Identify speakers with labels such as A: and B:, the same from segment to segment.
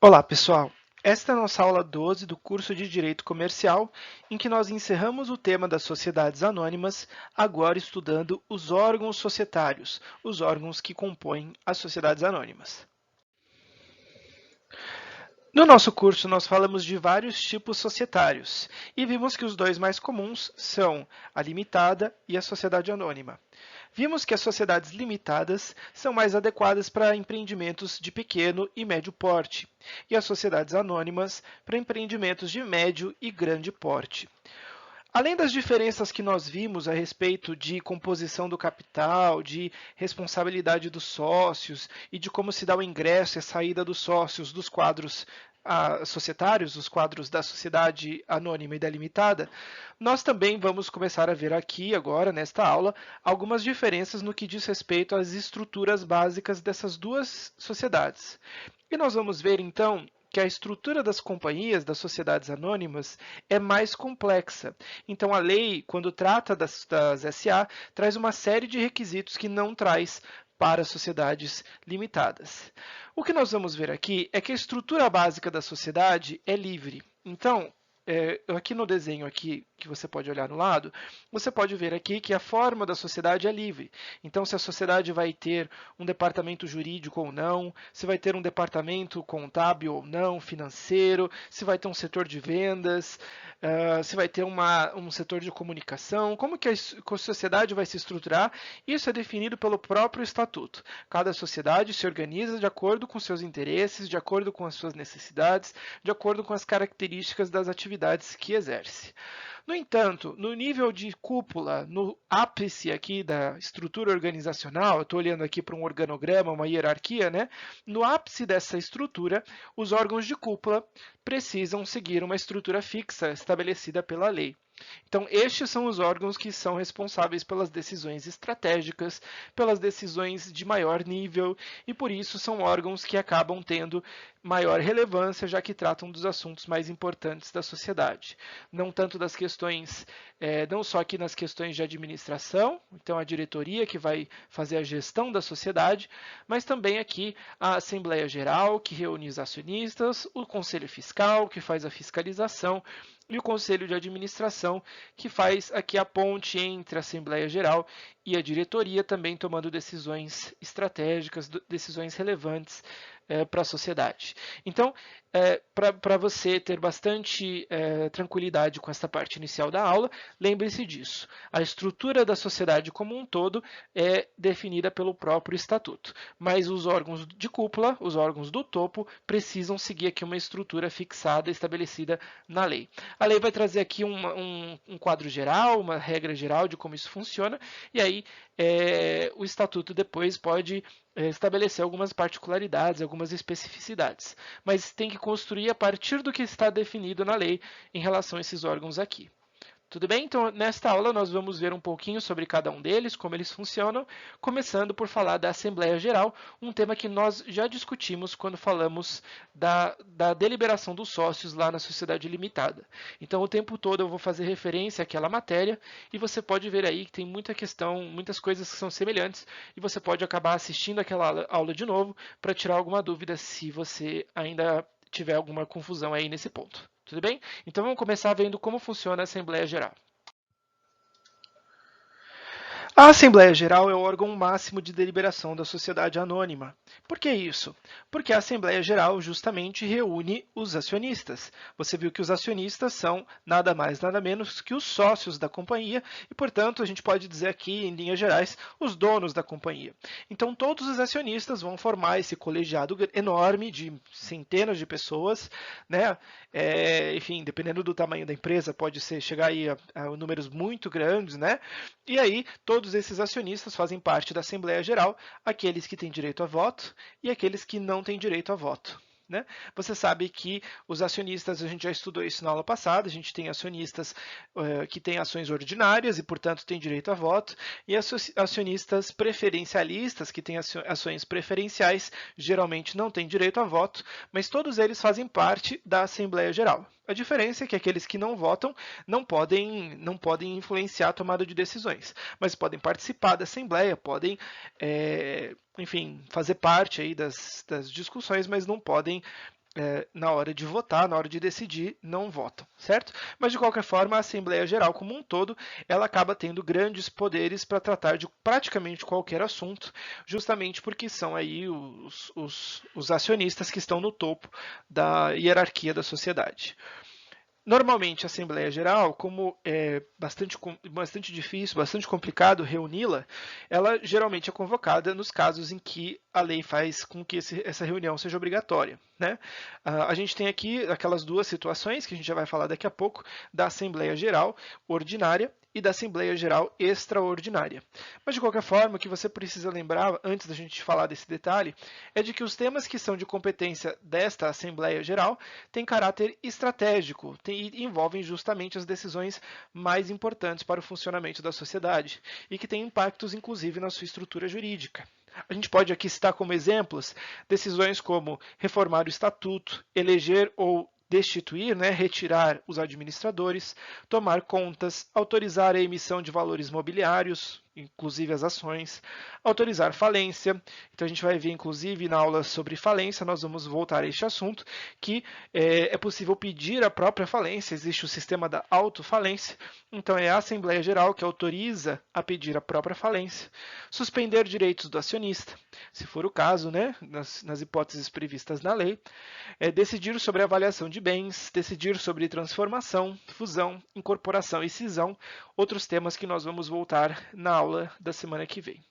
A: Olá, pessoal! Esta é a nossa aula 12 do curso de Direito Comercial, em que nós encerramos o tema das sociedades anônimas, agora estudando os órgãos societários, os órgãos que compõem as sociedades anônimas. No nosso curso, nós falamos de vários tipos societários e vimos que os dois mais comuns são a limitada e a sociedade anônima. Vimos que as sociedades limitadas são mais adequadas para empreendimentos de pequeno e médio porte, e as sociedades anônimas para empreendimentos de médio e grande porte. Além das diferenças que nós vimos a respeito de composição do capital, de responsabilidade dos sócios e de como se dá o ingresso e a saída dos sócios dos quadros societários, os quadros da sociedade anônima e da limitada, nós também vamos começar a ver aqui agora, nesta aula, algumas diferenças no que diz respeito às estruturas básicas dessas duas sociedades. E nós vamos ver, então, que a estrutura das companhias, das sociedades anônimas, é mais complexa. Então, a lei, quando trata das SA, traz uma série de requisitos que não traz para sociedades limitadas. O que nós vamos ver aqui é que a estrutura básica da sociedade é livre. Então, aqui no desenho aqui que você pode olhar no lado, você pode ver aqui que a forma da sociedade é livre. Então, se a sociedade vai ter um departamento jurídico ou não, se vai ter um departamento contábil ou não, financeiro, se vai ter um setor de vendas, se vai ter um setor de comunicação, como que a sociedade vai se estruturar, isso é definido pelo próprio estatuto. Cada sociedade se organiza de acordo com seus interesses, de acordo com as suas necessidades, de acordo com as características das atividades que exerce. No entanto, no nível de cúpula, no ápice aqui da estrutura organizacional, eu estou olhando aqui para um organograma, uma hierarquia, né? No ápice dessa estrutura, os órgãos de cúpula precisam seguir uma estrutura fixa estabelecida pela lei. Então, estes são os órgãos que são responsáveis pelas decisões estratégicas, pelas decisões de maior nível, e por isso são órgãos que acabam tendo maior relevância, já que tratam dos assuntos mais importantes da sociedade. Não tanto das questões, não só aqui nas questões de administração, então a diretoria que vai fazer a gestão da sociedade, mas também aqui a Assembleia Geral, que reúne os acionistas, o Conselho Fiscal, que faz a fiscalização, e o Conselho de Administração, que faz aqui a ponte entre a Assembleia Geral e a diretoria, também tomando decisões estratégicas, decisões relevantes para a sociedade. Então, para você ter bastante tranquilidade com essa parte inicial da aula, lembre-se disso. A estrutura da sociedade como um todo é definida pelo próprio estatuto, mas os órgãos de cúpula, os órgãos do topo, precisam seguir aqui uma estrutura fixada, estabelecida na lei. A lei vai trazer aqui um quadro geral, uma regra geral de como isso funciona, e aí o estatuto depois pode estabelecer algumas particularidades, algumas especificidades, mas tem que construir a partir do que está definido na lei em relação a esses órgãos aqui. Tudo bem? Então, nesta aula, nós vamos ver um pouquinho sobre cada um deles, como eles funcionam, começando por falar da Assembleia Geral, um tema que nós já discutimos quando falamos da deliberação dos sócios lá na Sociedade Limitada. Então, o tempo todo eu vou fazer referência àquela matéria e você pode ver aí que tem muita questão, muitas coisas que são semelhantes e você pode acabar assistindo aquela aula de novo para tirar alguma dúvida se você ainda tiver alguma confusão aí nesse ponto. Tudo bem? Então vamos começar vendo como funciona a Assembleia Geral. A Assembleia Geral é o órgão máximo de deliberação da sociedade anônima. Por que isso? Porque a Assembleia Geral justamente reúne os acionistas. Você viu que os acionistas são nada mais, nada menos que os sócios da companhia e, portanto, a gente pode dizer aqui, em linhas gerais, os donos da companhia. Então, todos os acionistas vão formar esse colegiado enorme de centenas de pessoas, né? Enfim, dependendo do tamanho da empresa, pode chegar aí a números muito grandes, né? E aí, todos esses acionistas fazem parte da Assembleia Geral, aqueles que têm direito a voto e aqueles que não têm direito a voto. Né? Você sabe que os acionistas, a gente já estudou isso na aula passada, a gente tem acionistas que têm ações ordinárias e, portanto, têm direito a voto, e acionistas preferencialistas, que têm ações preferenciais, geralmente não têm direito a voto, mas todos eles fazem parte da Assembleia Geral. A diferença é que aqueles que não votam não podem influenciar a tomada de decisões, mas podem participar da Assembleia, podem enfim, fazer parte aí das discussões, mas não podem na hora de votar, na hora de decidir, não votam, certo? Mas, de qualquer forma, a Assembleia Geral como um todo, ela acaba tendo grandes poderes para tratar de praticamente qualquer assunto, justamente porque são aí os acionistas que estão no topo da hierarquia da sociedade. Normalmente, a Assembleia Geral, como é bastante difícil, bastante complicado reuni-la, ela geralmente é convocada nos casos em que a lei faz com que essa reunião seja obrigatória, né? A gente tem aqui aquelas duas situações, que a gente já vai falar daqui a pouco, da Assembleia Geral ordinária e da Assembleia Geral extraordinária. Mas, de qualquer forma, o que você precisa lembrar, antes da gente falar desse detalhe, é de que os temas que são de competência desta Assembleia Geral têm caráter estratégico e envolvem justamente as decisões mais importantes para o funcionamento da sociedade e que têm impactos, inclusive, na sua estrutura jurídica. A gente pode aqui citar como exemplos decisões como reformar o estatuto, eleger ou destituir, né, retirar os administradores, tomar contas, autorizar a emissão de valores mobiliários, inclusive as ações, autorizar falência. Então a gente vai ver, inclusive, na aula sobre falência, nós vamos voltar a este assunto, que é possível pedir a própria falência, existe o sistema da autofalência, então é a Assembleia Geral que autoriza a pedir a própria falência, suspender direitos do acionista, se for o caso, né, nas hipóteses previstas na lei, decidir sobre avaliação de bens, decidir sobre transformação, fusão, incorporação e cisão, outros temas que nós vamos voltar na aula da semana que vem.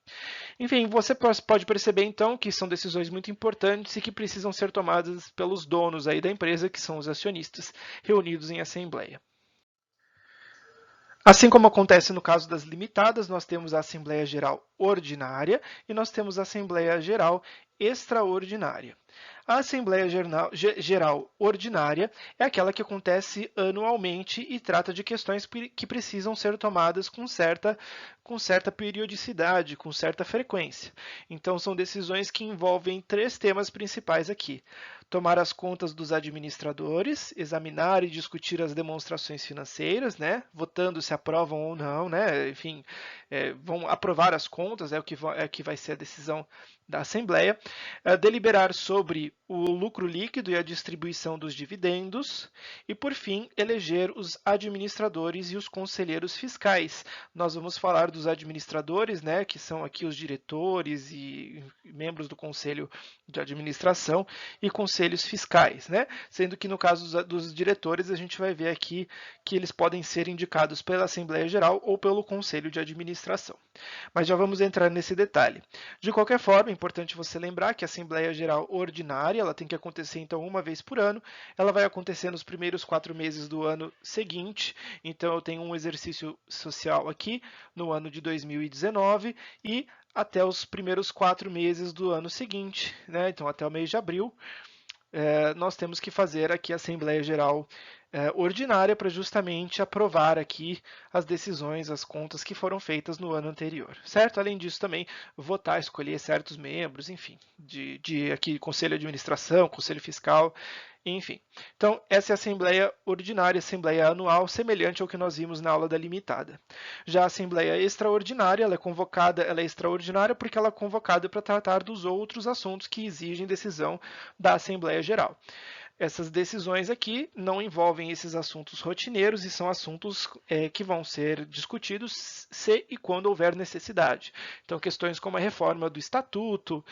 A: Enfim, você pode perceber então que são decisões muito importantes e que precisam ser tomadas pelos donos aí da empresa, que são os acionistas, reunidos em assembleia. Assim como acontece no caso das limitadas, nós temos a Assembleia Geral Ordinária e nós temos a Assembleia Geral Extraordinária. A Assembleia Geral Ordinária é aquela que acontece anualmente e trata de questões que precisam ser tomadas com certa periodicidade, com certa frequência. Então, são decisões que envolvem três temas principais aqui: tomar as contas dos administradores, examinar e discutir as demonstrações financeiras, né, votando se aprovam ou não, né, enfim, vão aprovar as contas, é o que vai ser a decisão da Assembleia, deliberar sobre o lucro líquido e a distribuição dos dividendos e, por fim, eleger os administradores e os conselheiros fiscais. Nós vamos falar dos administradores, né, que são aqui os diretores e membros do conselho de administração e conselhos fiscais, né? Sendo que no caso dos diretores a gente vai ver aqui que eles podem ser indicados pela Assembleia Geral ou pelo Conselho de Administração. Mas já vamos entrar nesse detalhe. De qualquer forma, é importante você lembrar que a Assembleia Geral Ordinária ela tem que acontecer então uma vez por ano. Ela vai acontecer nos primeiros 4 meses do ano seguinte. Então eu tenho um exercício social aqui no ano de 2019 e até os primeiros 4 meses do ano seguinte, né? Então até o mês de abril, nós temos que fazer aqui a Assembleia Geral ordinária para justamente aprovar aqui as decisões, as contas que foram feitas no ano anterior, certo? Além disso também votar, escolher certos membros, enfim, de aqui Conselho de Administração, Conselho Fiscal, enfim. Então, essa é a Assembleia Ordinária, Assembleia Anual, semelhante ao que nós vimos na aula da limitada. Já a Assembleia Extraordinária, ela é extraordinária porque ela é convocada para tratar dos outros assuntos que exigem decisão da Assembleia Geral. Essas decisões aqui não envolvem esses assuntos rotineiros e são assuntos que vão ser discutidos se e quando houver necessidade. Então, questões como a reforma do estatuto,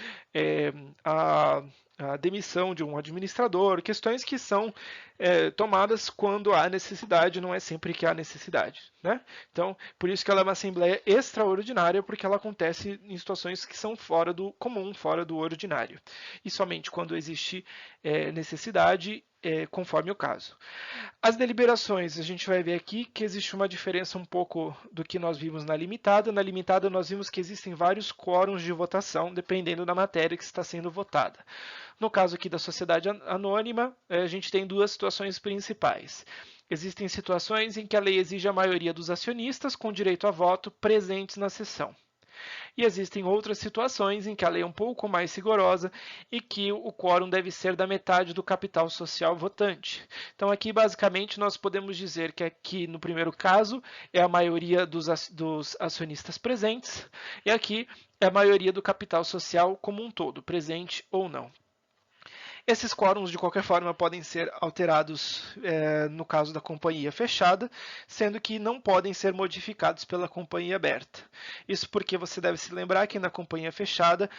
A: a demissão de um administrador, questões que são tomadas quando há necessidade, não é sempre que há necessidade, né? Então, por isso que ela é uma assembleia extraordinária, porque ela acontece em situações que são fora do comum, fora do ordinário. E somente quando existe necessidade, conforme o caso. As deliberações, a gente vai ver aqui que existe uma diferença um pouco do que nós vimos na limitada. Na limitada, nós vimos que existem vários quórums de votação, dependendo da matéria que está sendo votada. No caso aqui da sociedade anônima, a gente tem duas situações principais. Existem situações em que a lei exige a maioria dos acionistas com direito a voto presentes na sessão. E existem outras situações em que a lei é um pouco mais rigorosa e que o quórum deve ser da metade do capital social votante. Então aqui basicamente nós podemos dizer que aqui no primeiro caso é a maioria dos acionistas presentes e aqui é a maioria do capital social como um todo, presente ou não. Esses quórums, de qualquer forma, podem ser alterados no caso da companhia fechada, sendo que não podem ser modificados pela companhia aberta. Isso porque você deve se lembrar que na companhia fechada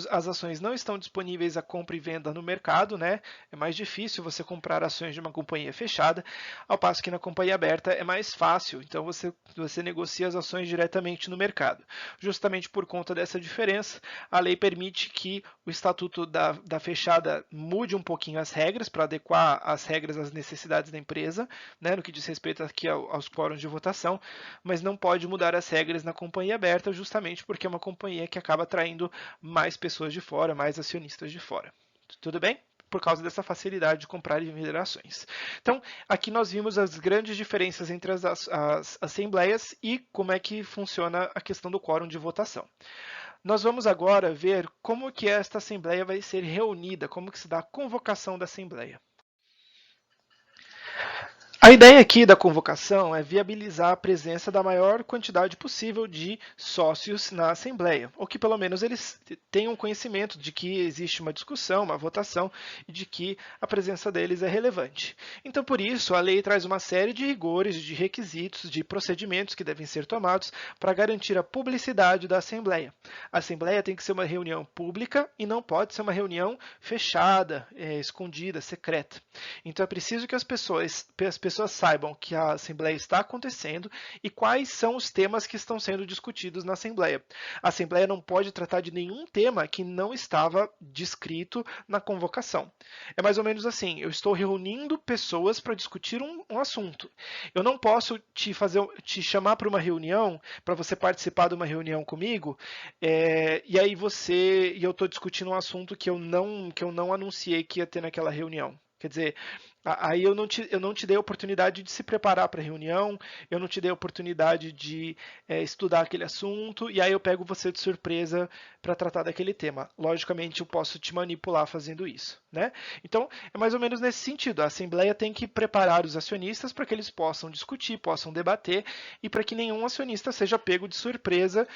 A: as ações não estão disponíveis a compra e venda no mercado, né? É mais difícil você comprar ações de uma companhia fechada, ao passo que na companhia aberta é mais fácil, então você negocia as ações diretamente no mercado. Justamente por conta dessa diferença, a lei permite que o estatuto da fechada mude um pouquinho as regras para adequar as regras às necessidades da empresa, né, no que diz respeito aqui aos quórums de votação, mas não pode mudar as regras na companhia aberta, justamente porque é uma companhia que acaba atraindo mais pessoas de fora, mais acionistas de fora. Tudo bem? Por causa dessa facilidade de comprar e vender ações. Então, aqui nós vimos as grandes diferenças entre as assembleias e como é que funciona a questão do quórum de votação. Nós vamos agora ver como que esta assembleia vai ser reunida, como que se dá a convocação da assembleia. A ideia aqui da convocação é viabilizar a presença da maior quantidade possível de sócios na Assembleia, ou que pelo menos eles tenham conhecimento de que existe uma discussão, uma votação, e de que a presença deles é relevante. Então, por isso, a lei traz uma série de rigores, de requisitos, de procedimentos que devem ser tomados para garantir a publicidade da Assembleia. A Assembleia tem que ser uma reunião pública e não pode ser uma reunião fechada, escondida, secreta. Então, é preciso que as pessoas saibam que a Assembleia está acontecendo e quais são os temas que estão sendo discutidos na Assembleia. A Assembleia não pode tratar de nenhum tema que não estava descrito na convocação. É mais ou menos assim, eu estou reunindo pessoas para discutir um assunto. Eu não posso te chamar para uma reunião, para você participar de uma reunião comigo, e aí eu estou discutindo um assunto que eu não anunciei que ia ter naquela reunião. Quer dizer, aí eu não te dei a oportunidade de se preparar para a reunião, eu não te dei a oportunidade de estudar aquele assunto, e aí eu pego você de surpresa para tratar daquele tema. Logicamente, eu posso te manipular fazendo isso, né? Então, é mais ou menos nesse sentido. A Assembleia tem que preparar os acionistas para que eles possam discutir, possam debater, e para que nenhum acionista seja pego de surpresa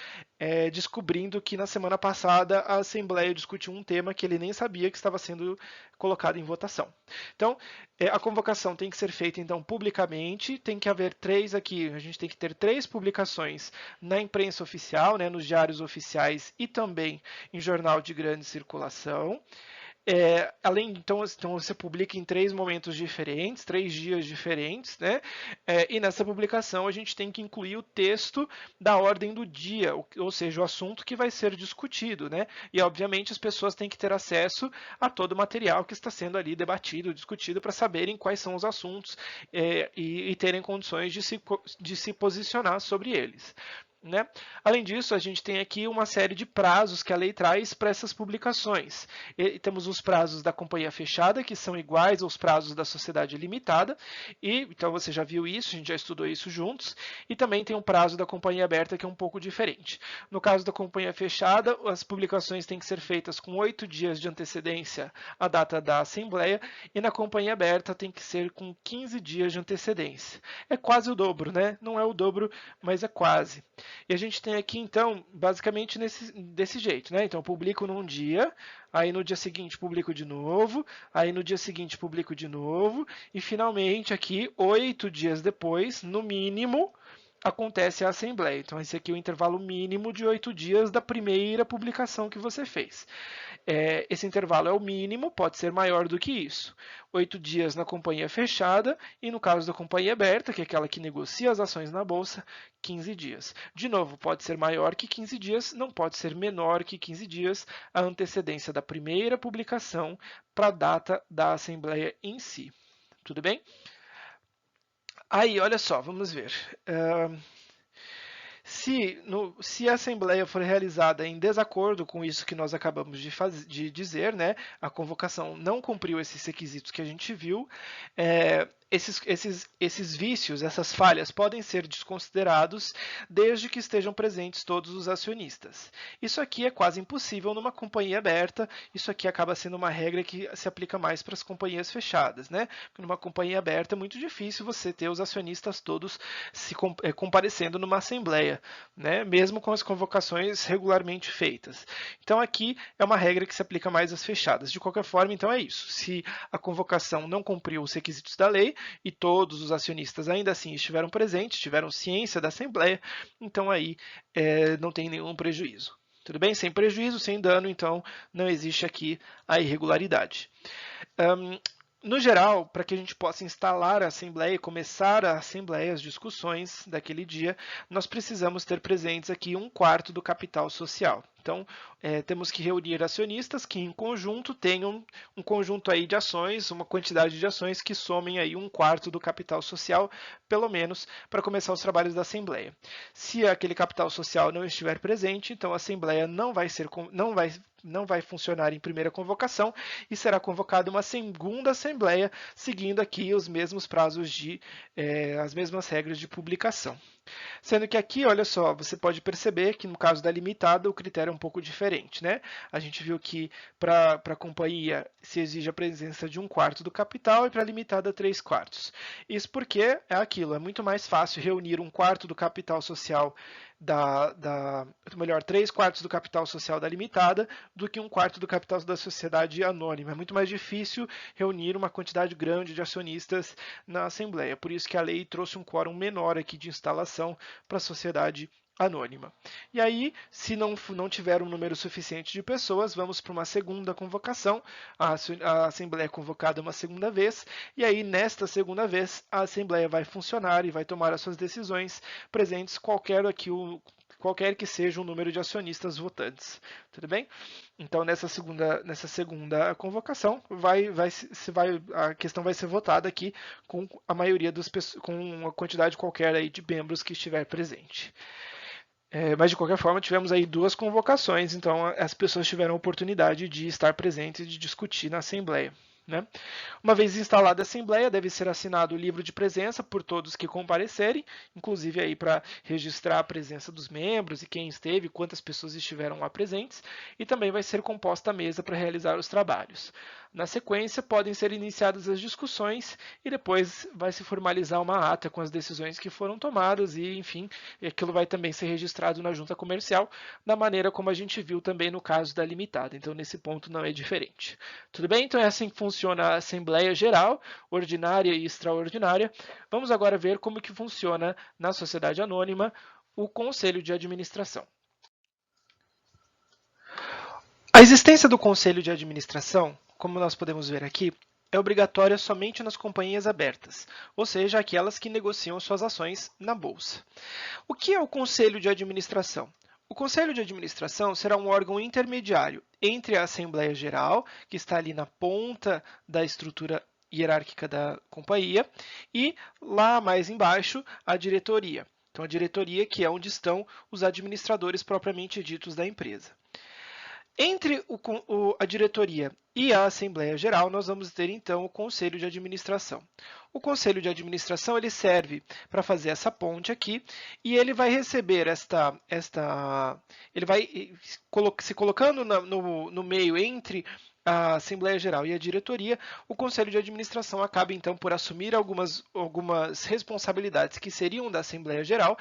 A: descobrindo que na semana passada a Assembleia discutiu um tema que ele nem sabia que estava sendo colocado em votação. Então, a convocação tem que ser feita, então, publicamente, tem que haver a gente tem que ter 3 publicações na imprensa oficial, né, nos diários oficiais e também em jornal de grande circulação. Então você publica em 3 momentos diferentes, 3 dias diferentes, né? E nessa publicação a gente tem que incluir o texto da ordem do dia, ou seja, o assunto que vai ser discutido, né? E obviamente as pessoas têm que ter acesso a todo o material que está sendo ali debatido, discutido, para saberem quais são os assuntos e terem condições de se posicionar sobre eles. Né? Além disso, a gente tem aqui uma série de prazos que a lei traz para essas publicações. Temos os prazos da companhia fechada, que são iguais aos prazos da sociedade limitada, então você já viu isso, a gente já estudou isso juntos, e também tem um prazo da companhia aberta que é um pouco diferente. No caso da companhia fechada, as publicações têm que ser feitas com 8 dias de antecedência à data da assembleia, e na companhia aberta tem que ser com 15 dias de antecedência. É quase o dobro, né? Não é o dobro, mas é quase. E a gente tem aqui, então, basicamente desse jeito, né? Então, eu publico num dia, aí no dia seguinte publico de novo, aí no dia seguinte publico de novo, e finalmente aqui, 8 dias depois, no mínimo, acontece a assembleia. Então, esse aqui é o intervalo mínimo de 8 dias da primeira publicação que você fez. Esse intervalo é o mínimo, pode ser maior do que isso. 8 dias na companhia fechada e no caso da companhia aberta, que é aquela que negocia as ações na bolsa, 15 dias. De novo, pode ser maior que 15 dias, não pode ser menor que 15 dias a antecedência da primeira publicação para a data da assembleia em si. Tudo bem? Aí, olha só, vamos ver. Se a Assembleia for realizada em desacordo com isso que nós acabamos de dizer, né, a convocação não cumpriu esses requisitos que a gente viu, esses vícios, essas falhas, podem ser desconsiderados desde que estejam presentes todos os acionistas. Isso aqui é quase impossível numa companhia aberta, isso aqui acaba sendo uma regra que se aplica mais para as companhias fechadas, né? Porque numa companhia aberta é muito difícil você ter os acionistas todos comparecendo numa assembleia, né? Mesmo com as convocações regularmente feitas. Então aqui é uma regra que se aplica mais às fechadas. De qualquer forma, então é isso. Se a convocação não cumpriu os requisitos da lei, e todos os acionistas ainda assim estiveram presentes, tiveram ciência da Assembleia, então aí não tem nenhum prejuízo. Tudo bem? Sem prejuízo, sem dano, então não existe aqui a irregularidade. No geral, para que a gente possa instalar a Assembleia e começar a Assembleia, as discussões daquele dia, nós precisamos ter presentes aqui 1/4 do capital social. Então, temos que reunir acionistas que, em conjunto, tenham um conjunto aí de ações, uma quantidade de ações que somem aí 1/4 do capital social, pelo menos, para começar os trabalhos da Assembleia. Se aquele capital social não estiver presente, então a Assembleia não vai funcionar em primeira convocação e será convocada uma segunda Assembleia, seguindo aqui os mesmos prazos as mesmas regras de publicação. Sendo que aqui, olha só, você pode perceber que no caso da limitada o critério é um pouco diferente, né? A gente viu que para a companhia se exige a presença de 1/4 do capital e para a limitada 3/4. Isso porque é aquilo, é muito mais fácil reunir 1/4 do capital social melhor, 3/4 do capital social da limitada do que 1/4 do capital da sociedade anônima. É muito mais difícil reunir uma quantidade grande de acionistas na Assembleia. Por isso que a lei trouxe um quórum menor aqui de instalação para a sociedade anônima. E aí, se não tiver um número suficiente de pessoas, vamos para uma segunda convocação. A Assembleia é convocada uma segunda vez, e aí, nesta segunda vez, a Assembleia vai funcionar e vai tomar as suas decisões, presentes qualquer que seja o número de votantes. Tudo bem? Então, nessa segunda convocação, a questão vai ser votada aqui com a maioria com uma quantidade qualquer aí de membros que estiver presente. Mas, de qualquer forma, tivemos aí 2 convocações, então as pessoas tiveram a oportunidade de estar presentes e de discutir na Assembleia. Né? Uma vez instalada a Assembleia, deve ser assinado o livro de presença por todos que comparecerem, inclusive aí para registrar a presença dos membros e quem esteve, quantas pessoas estiveram lá presentes, e também vai ser composta a mesa para realizar os trabalhos. Na sequência, podem ser iniciadas as discussões e depois vai se formalizar uma ata com as decisões que foram tomadas e, enfim, aquilo vai também ser registrado na junta comercial, da maneira como a gente viu também no caso da limitada. Então, nesse ponto não é diferente. Tudo bem? Então, é assim que funciona a Assembleia Geral, ordinária e extraordinária. Vamos agora ver como que funciona na sociedade anônima o Conselho de Administração. A existência do Conselho de Administração, como nós podemos ver aqui, é obrigatória somente nas companhias abertas, ou seja, aquelas que negociam suas ações na Bolsa. O que é o Conselho de Administração? O Conselho de Administração será um órgão intermediário entre a Assembleia Geral, que está ali na ponta da estrutura hierárquica da companhia, e lá mais embaixo, a diretoria. Então, a diretoria que é onde estão os administradores propriamente ditos da empresa. Entre a diretoria e a Assembleia Geral, nós vamos ter então o Conselho de Administração. O Conselho de Administração ele serve para fazer essa ponte aqui e ele vai receber ele vai se colocando no meio entre a Assembleia Geral e a diretoria, o Conselho de Administração acaba então por assumir algumas responsabilidades que seriam da Assembleia Geral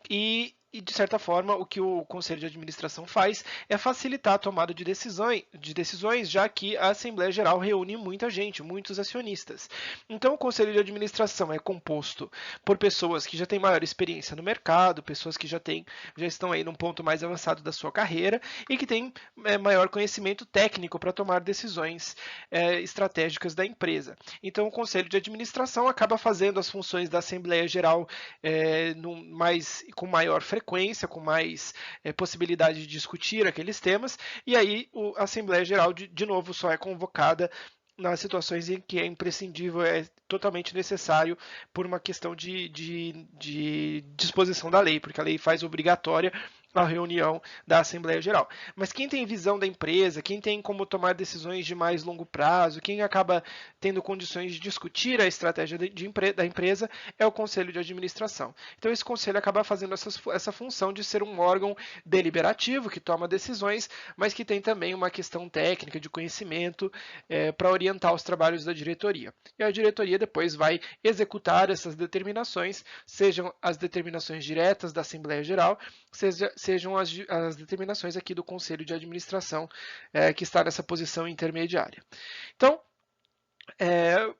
A: e, de certa forma, o que o Conselho de Administração faz é facilitar a tomada de decisões, já que a Assembleia Geral reúne muita gente, muitos acionistas. Então, o Conselho de Administração é composto por pessoas que já têm maior experiência no mercado, pessoas que já estão aí num ponto mais avançado da sua carreira e que têm maior conhecimento técnico para tomar decisões estratégicas da empresa. Então, o Conselho de Administração acaba fazendo as funções da Assembleia Geral com maior frequência, com mais possibilidade de discutir aqueles temas, e aí a Assembleia Geral, de novo, só é convocada nas situações em que é imprescindível, é totalmente necessário por uma questão de disposição da lei, porque a lei faz obrigatória a reunião da Assembleia Geral. Mas quem tem visão da empresa, quem tem como tomar decisões de mais longo prazo, quem acaba tendo condições de discutir a estratégia da empresa é o Conselho de Administração. Então esse conselho acaba fazendo essa função de ser um órgão deliberativo que toma decisões, mas que tem também uma questão técnica de conhecimento para orientar os trabalhos da diretoria. E a diretoria depois vai executar essas determinações, sejam as determinações diretas da Assembleia Geral, sejam as determinações aqui do Conselho de Administração, que está nessa posição intermediária. Então,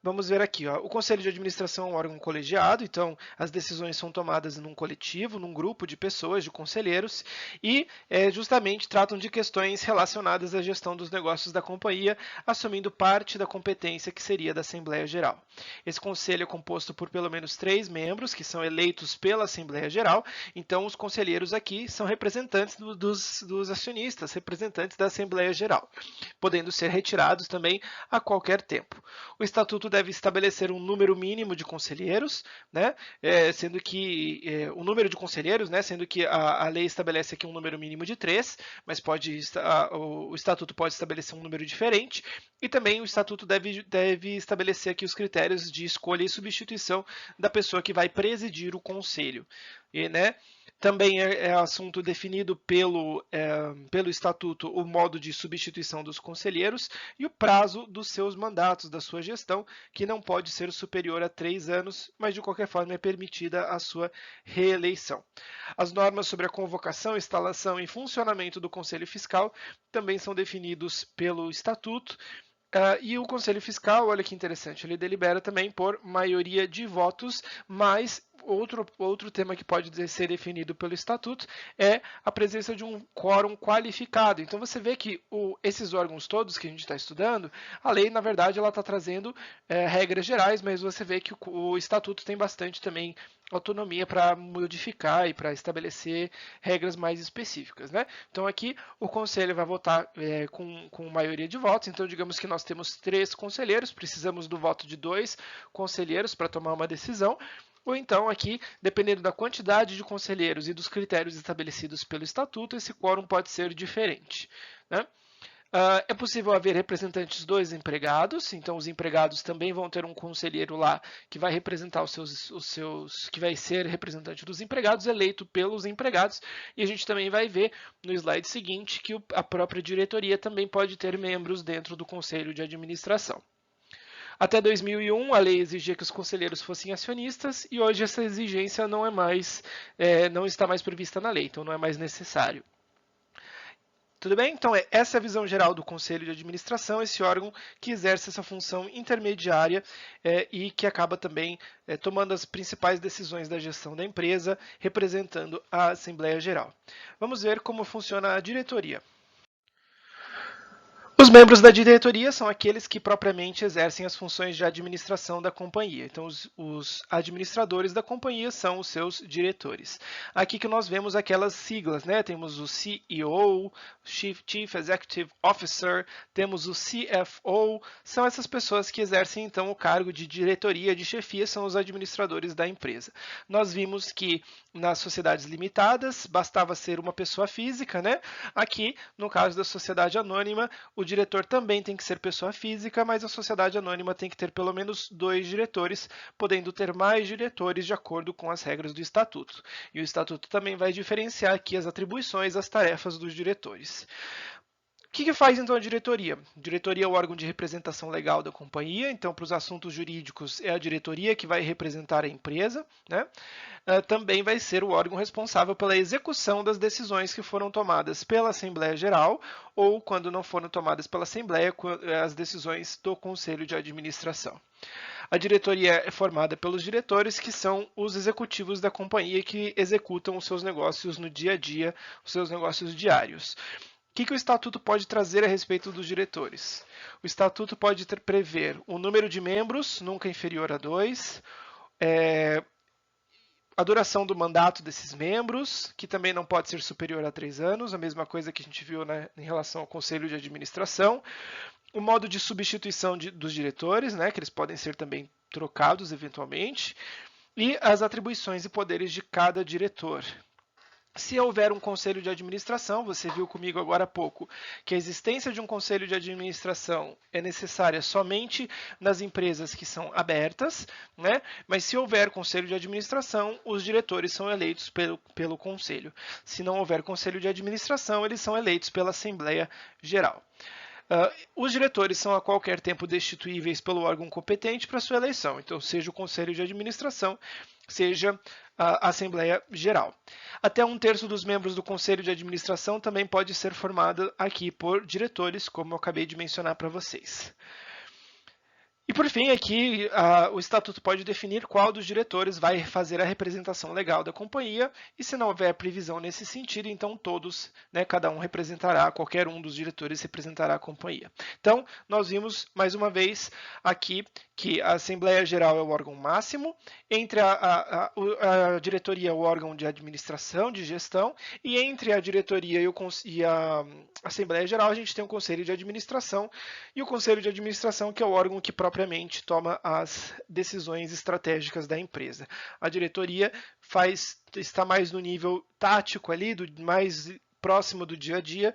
A: vamos ver aqui, ó. O Conselho de Administração é um órgão colegiado, então as decisões são tomadas num coletivo, num grupo de pessoas, de conselheiros, e justamente tratam de questões relacionadas à gestão dos negócios da companhia, assumindo parte da competência que seria da Assembleia Geral. Esse conselho é composto por pelo menos 3 membros, que são eleitos pela Assembleia Geral, então os conselheiros aqui são representantes dos acionistas, representantes da Assembleia Geral, podendo ser retirados também a qualquer tempo. O estatuto deve estabelecer um número mínimo de conselheiros, né? Sendo que o número de conselheiros, né? Sendo que a lei estabelece aqui um número mínimo de 3, mas o estatuto pode estabelecer um número diferente, e também o estatuto deve estabelecer aqui os critérios de escolha e substituição da pessoa que vai presidir o conselho. E, né? Também é assunto definido pelo estatuto o modo de substituição dos conselheiros e o prazo dos seus mandatos, da sua gestão, que não pode ser superior a 3 anos, mas de qualquer forma é permitida a sua reeleição. As normas sobre a convocação, instalação e funcionamento do Conselho Fiscal também são definidos pelo estatuto. E o Conselho Fiscal, olha que interessante, ele delibera também por maioria de votos, mas outro tema que pode ser definido pelo Estatuto é a presença de um quórum qualificado. Então você vê que esses órgãos todos que a gente está estudando, a lei, na verdade, ela está trazendo regras gerais, mas você vê que o Estatuto tem bastante também autonomia para modificar e para estabelecer regras mais específicas, né? Então aqui o conselho vai votar com maioria de votos, então digamos que nós temos 3 conselheiros, precisamos do voto de 2 conselheiros para tomar uma decisão, ou então aqui, dependendo da quantidade de conselheiros e dos critérios estabelecidos pelo estatuto, esse quórum pode ser diferente, né? É possível haver representantes dos empregados, então os empregados também vão ter um conselheiro lá que vai representar que vai ser representante dos empregados, eleito pelos empregados, e a gente também vai ver no slide seguinte que a própria diretoria também pode ter membros dentro do conselho de administração. Até 2001, a lei exigia que os conselheiros fossem acionistas, e hoje essa exigência não está mais prevista na lei, então não é mais necessário. Tudo bem? Então, essa é a visão geral do Conselho de Administração, esse órgão que exerce essa função intermediária e que acaba também tomando as principais decisões da gestão da empresa, representando a Assembleia Geral. Vamos ver como funciona a diretoria. Os membros da diretoria são aqueles que propriamente exercem as funções de administração da companhia. Então, os administradores da companhia são os seus diretores. Aqui que nós vemos aquelas siglas, né? Temos o CEO, Chief Executive Officer, temos o CFO, são essas pessoas que exercem então o cargo de diretoria, de chefia, são os administradores da empresa. Nós vimos que nas sociedades limitadas bastava ser uma pessoa física, né? Aqui, no caso da sociedade anônima, o diretor também tem que ser pessoa física, mas a sociedade anônima tem que ter pelo menos 2 diretores, podendo ter mais diretores de acordo com as regras do estatuto. E o estatuto também vai diferenciar aqui as atribuições, as tarefas dos diretores. O que faz então a diretoria? A diretoria é o órgão de representação legal da companhia, então para os assuntos jurídicos é a diretoria que vai representar a empresa, né? Também vai ser o órgão responsável pela execução das decisões que foram tomadas pela Assembleia Geral ou, quando não foram tomadas pela Assembleia, as decisões do Conselho de Administração. A diretoria é formada pelos diretores, que são os executivos da companhia que executam os seus negócios no dia a dia, os seus negócios diários. O que o Estatuto pode trazer a respeito dos diretores? O Estatuto pode prever o número de membros, nunca inferior a 2, a duração do mandato desses membros, que também não pode ser superior a 3 anos, a mesma coisa que a gente viu, né, em relação ao Conselho de Administração, o modo de substituição dos diretores, né, que eles podem ser também trocados eventualmente, e as atribuições e poderes de cada diretor. Se houver um conselho de administração, você viu comigo agora há pouco que a existência de um conselho de administração é necessária somente nas empresas que são abertas, né? Mas se houver conselho de administração, os diretores são eleitos pelo conselho. Se não houver conselho de administração, eles são eleitos pela Assembleia Geral. Os diretores são a qualquer tempo destituíveis pelo órgão competente para sua eleição, então seja o Conselho de Administração, seja a Assembleia Geral. Até 1/3 dos membros do Conselho de Administração também pode ser formado aqui por diretores, como eu acabei de mencionar para vocês. E por fim, aqui o Estatuto pode definir qual dos diretores vai fazer a representação legal da companhia, e se não houver previsão nesse sentido, então todos, né, cada um representará, qualquer um dos diretores representará a companhia. Então, nós vimos mais uma vez aqui que a Assembleia Geral é o órgão máximo, entre a diretoria é o órgão de administração, de gestão, e entre a diretoria e a Assembleia Geral a gente tem o Conselho de Administração, e o Conselho de Administração que é o órgão que propriamente toma as decisões estratégicas da empresa. A diretoria está mais no nível tático ali, mais próximo do dia a dia,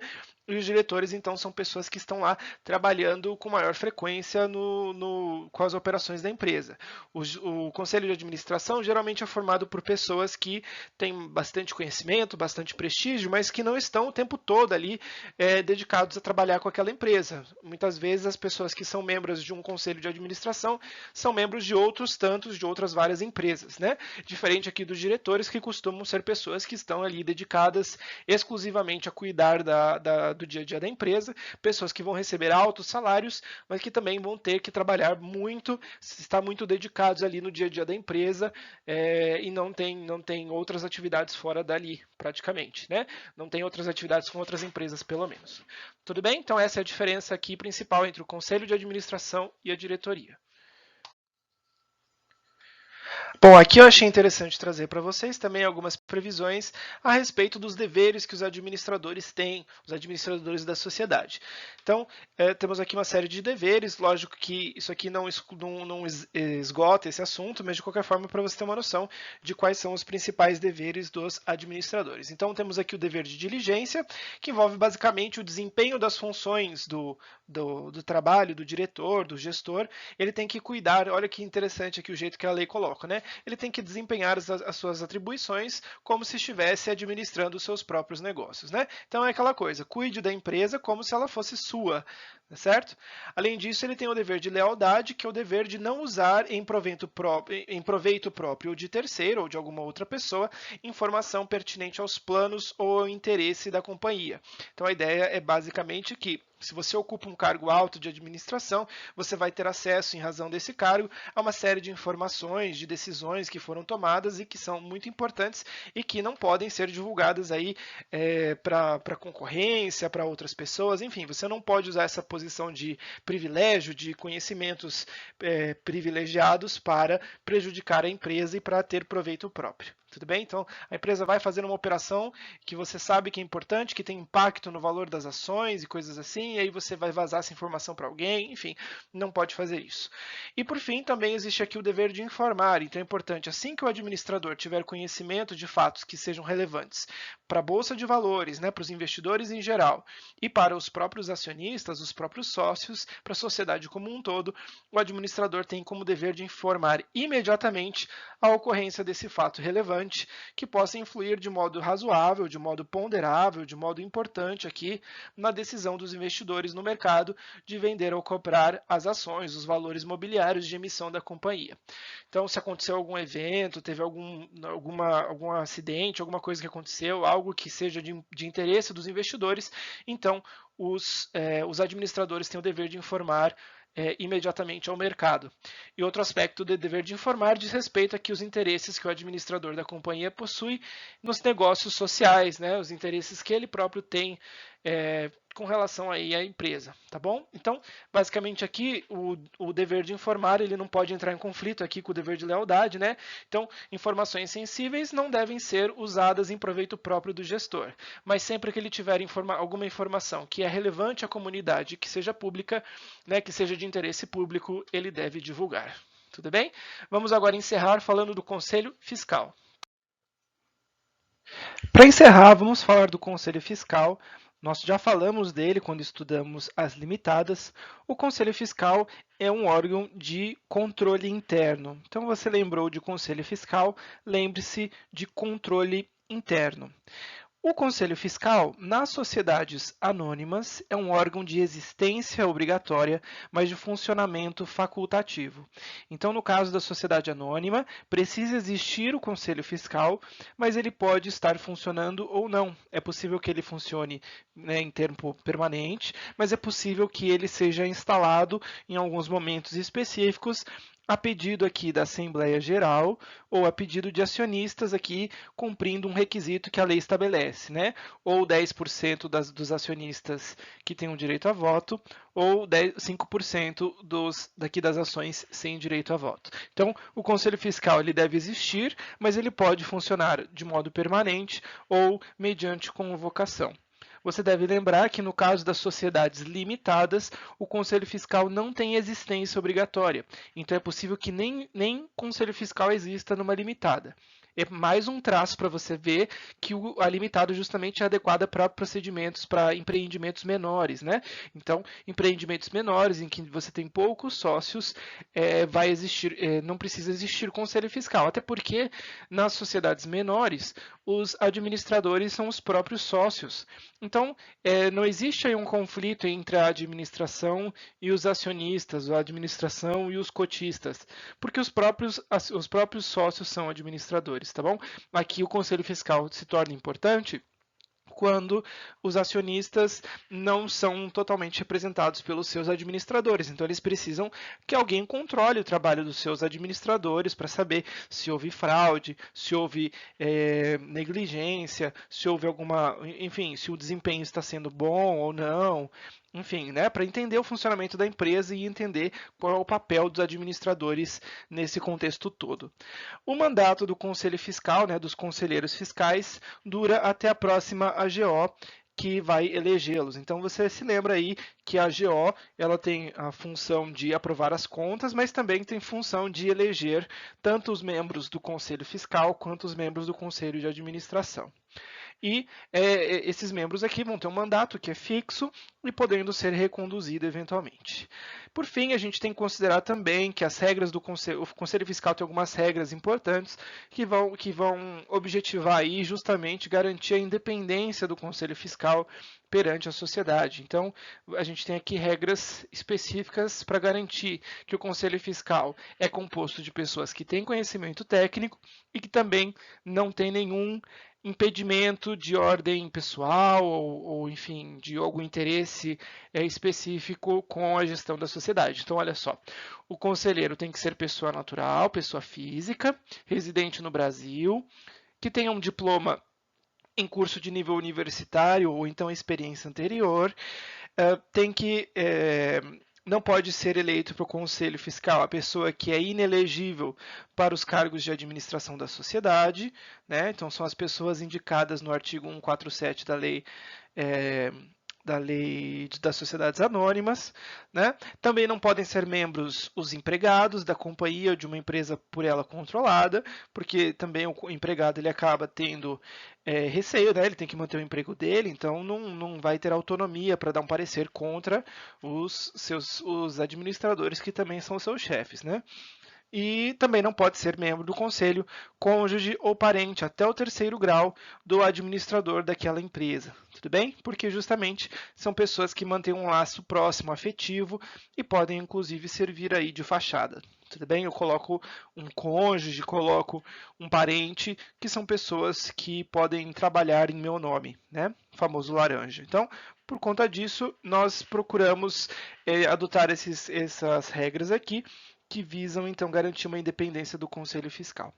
A: e os diretores, então, são pessoas que estão lá trabalhando com maior frequência com as operações da empresa. O conselho de administração geralmente é formado por pessoas que têm bastante conhecimento, bastante prestígio, mas que não estão o tempo todo ali dedicados a trabalhar com aquela empresa. Muitas vezes as pessoas que são membros de um conselho de administração são membros de outros tantos, de outras várias empresas, né? Diferente aqui dos diretores, que costumam ser pessoas que estão ali dedicadas exclusivamente a cuidar do dia a dia da empresa, pessoas que vão receber altos salários, mas que também vão ter que trabalhar muito, estar muito dedicados ali no dia a dia da empresa e não tem outras atividades fora dali, praticamente, né? Não tem outras atividades com outras empresas, pelo menos. Tudo bem? Então essa é a diferença aqui principal entre o conselho de administração e a diretoria. Bom, aqui eu achei interessante trazer para vocês também algumas previsões a respeito dos deveres que os administradores têm, os administradores da sociedade. Então, temos aqui uma série de deveres, lógico que isso aqui não esgota esse assunto, mas de qualquer forma para você ter uma noção de quais são os principais deveres dos administradores. Então, temos aqui o dever de diligência, que envolve basicamente o desempenho das funções do trabalho, do diretor, do gestor. Ele tem que cuidar, olha que interessante aqui o jeito que a lei coloca, né? Ele tem que desempenhar as suas atribuições como se estivesse administrando os seus próprios negócios, né? Então é aquela coisa, cuide da empresa como se ela fosse sua, certo? Além disso, ele tem o dever de lealdade, que é o dever de não usar em proveito próprio ou de terceiro ou de alguma outra pessoa informação pertinente aos planos ou ao interesse da companhia. Então a ideia é basicamente que se você ocupa um cargo alto de administração, você vai ter acesso, em razão desse cargo, a uma série de informações, de decisões que foram tomadas e que são muito importantes e que não podem ser divulgadas aí para concorrência, para outras pessoas. Enfim, você não pode usar essa posição de privilégio, de conhecimentos privilegiados para prejudicar a empresa e para ter proveito próprio. Tudo bem? Então, a empresa vai fazendo uma operação que você sabe que é importante, que tem impacto no valor das ações e coisas assim, e aí você vai vazar essa informação para alguém, enfim, não pode fazer isso. E por fim, também existe aqui o dever de informar, então é importante, assim que o administrador tiver conhecimento de fatos que sejam relevantes para a Bolsa de Valores, né, para os investidores em geral, e para os próprios acionistas, os próprios sócios, para a sociedade como um todo, o administrador tem como dever de informar imediatamente a ocorrência desse fato relevante, que possa influir de modo razoável, de modo ponderável, de modo importante aqui na decisão dos investidores no mercado de vender ou comprar as ações, os valores mobiliários de emissão da companhia. Então, se aconteceu algum evento, teve algum acidente, alguma coisa que aconteceu, algo que seja de interesse dos investidores, então os administradores têm o dever de informar imediatamente ao mercado. E outro aspecto do dever de informar diz respeito aqui aos interesses que o administrador da companhia possui nos negócios sociais, né, os interesses que ele próprio tem com relação aí à empresa, tá bom? Então, basicamente aqui o dever de informar, ele não pode entrar em conflito aqui com o dever de lealdade, né? Então, informações sensíveis não devem ser usadas em proveito próprio do gestor, mas sempre que ele tiver alguma informação que é relevante à comunidade, que seja pública, né, que seja de interesse público, ele deve divulgar. Tudo bem? Vamos agora encerrar falando do Conselho Fiscal. Para encerrar, vamos falar do Conselho Fiscal. Nós já falamos dele quando estudamos as limitadas. O Conselho Fiscal é um órgão de controle interno. Então, você lembrou de Conselho Fiscal, lembre-se de controle interno. O Conselho Fiscal, nas sociedades anônimas, é um órgão de existência obrigatória, mas de funcionamento facultativo. Então, no caso da sociedade anônima, precisa existir o Conselho Fiscal, mas ele pode estar funcionando ou não. É possível que ele funcione, né, em tempo permanente, mas é possível que ele seja instalado em alguns momentos específicos a pedido aqui da Assembleia Geral ou a pedido de acionistas aqui cumprindo um requisito que a lei estabelece, né? Ou 10% dos acionistas que tenham direito a voto, ou 5% daqui das ações sem direito a voto. Então, o Conselho Fiscal ele deve existir, mas ele pode funcionar de modo permanente ou mediante convocação. Você deve lembrar que, no caso das sociedades limitadas, o Conselho Fiscal não tem existência obrigatória. Então, é possível que nem Conselho Fiscal exista numa limitada. É mais um traço para você ver que a limitada justamente é adequada para procedimentos, para empreendimentos menores, né? Então, empreendimentos menores em que você tem poucos sócios, vai existir, não precisa existir conselho fiscal, até porque nas sociedades menores os administradores são os próprios sócios. Então, não existe aí um conflito entre a administração e os acionistas, a administração e os cotistas, porque os próprios sócios são administradores, tá bom? Aqui o Conselho Fiscal se torna importante quando os acionistas não são totalmente representados pelos seus administradores. Então, eles precisam que alguém controle o trabalho dos seus administradores para saber se houve fraude, se houve negligência, se houve alguma, enfim, se o desempenho está sendo bom ou não. Enfim, né, para entender o funcionamento da empresa e entender qual é o papel dos administradores nesse contexto todo. O mandato do Conselho Fiscal, né, dos conselheiros fiscais, dura até a próxima AGO, que vai elegê-los. Então você se lembra aí que a AGO ela tem a função de aprovar as contas, mas também tem função de eleger tanto os membros do Conselho Fiscal quanto os membros do Conselho de Administração. E esses membros aqui vão ter um mandato que é fixo e podendo ser reconduzido eventualmente. Por fim, a gente tem que considerar também que as regras do Conselho, o Conselho Fiscal tem algumas regras importantes que vão objetivar aí justamente garantir a independência do Conselho Fiscal perante a sociedade. Então, a gente tem aqui regras específicas para garantir que o Conselho Fiscal é composto de pessoas que têm conhecimento técnico e que também não tem nenhum impedimento de ordem pessoal ou enfim, de algum interesse específico com a gestão da sociedade. Então, olha só, o conselheiro tem que ser pessoa natural, pessoa física, residente no Brasil, que tenha um diploma em curso de nível universitário ou então experiência anterior, tem que não pode ser eleito para o Conselho Fiscal a pessoa que é inelegível para os cargos de administração da sociedade, né? Então são as pessoas indicadas no artigo 147 da lei das sociedades anônimas, né? Também não podem ser membros os empregados da companhia ou de uma empresa por ela controlada, porque também o empregado ele acaba tendo receio, né? Ele tem que manter o emprego dele, então não vai ter autonomia para dar um parecer contra os administradores que também são seus chefes, né? E também não pode ser membro do conselho, cônjuge ou parente até o terceiro grau do administrador daquela empresa. Tudo bem? Porque justamente são pessoas que mantêm um laço próximo, afetivo e podem inclusive servir aí de fachada. Tudo bem? Eu coloco um cônjuge, coloco um parente, que são pessoas que podem trabalhar em meu nome, né? O famoso laranja. Então, por conta disso, nós procuramos adotar essas regras aqui que visam então garantir uma independência do Conselho Fiscal.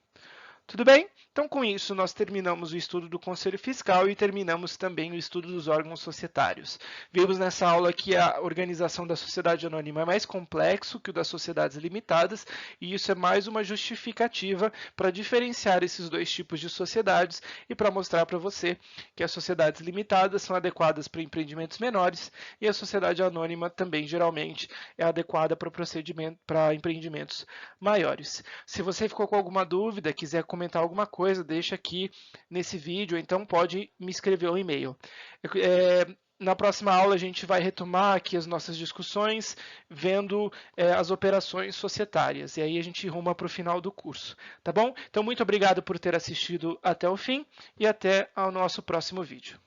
A: Tudo bem? Então, com isso, nós terminamos o estudo do Conselho Fiscal e terminamos também o estudo dos órgãos societários. Vimos nessa aula que a organização da sociedade anônima é mais complexo que o das sociedades limitadas, e isso é mais uma justificativa para diferenciar esses dois tipos de sociedades e para mostrar para você que as sociedades limitadas são adequadas para empreendimentos menores e a sociedade anônima também, geralmente, é adequada para empreendimentos maiores. Se você ficou com alguma dúvida, quiser comentar comentar alguma coisa, deixa aqui nesse vídeo, então pode me escrever um e-mail. Na próxima aula a gente vai retomar aqui as nossas discussões, vendo as operações societárias, e aí a gente ruma para o final do curso, tá bom? Então muito obrigado por ter assistido até o fim e até ao nosso próximo vídeo.